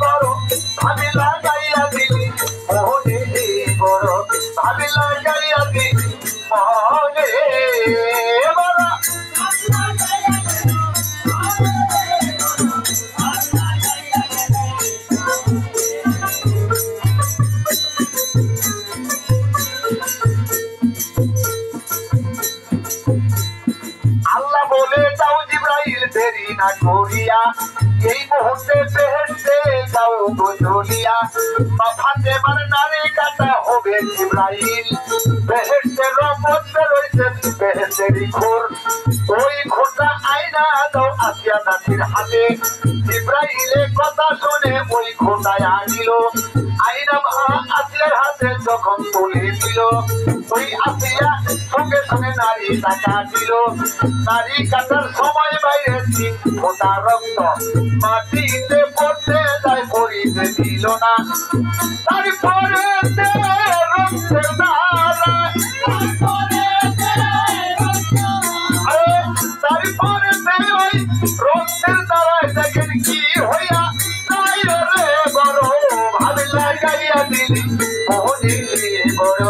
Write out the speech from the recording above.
বড় ভাবিলা গাইয়া দিলি মোহনে বড় ভাবিলা গাইয়া দিলি মোহনে বড়। আল্লাহ বলে যাও জিবরাইল দেরি না করিয়া এই মুহূর্তে বেহেশতে যাও গো চলিয়া মাথাতে বার নারী কাটা হবে জিবরাইল বেহেশতের মধ্যে রয়েছে বেহেশতেরই ঘোর ওই ঘোরটা আয়না দাও আসিয়া নাতির হাতে জিবরাইলের কথা শুনে ওই ঘোরটায় আনিল আয়না আসিয়ার হাতে যখন তুলে দিল ওই আসিয়া সঙ্গে সঙ্গে নারী টাকা দিল নারী কাটার সময় বাইরে ফোটা রক্ত মাটিতে পড়তে যায় পড়িতে দিল না তারপরে রক্তের ধারা তারপরে ওই রক্তের দ্বারায় দেখেন কি হইয়া তাই রে বড় ভাবিলা গাইয়া দিলি মোহনে বড়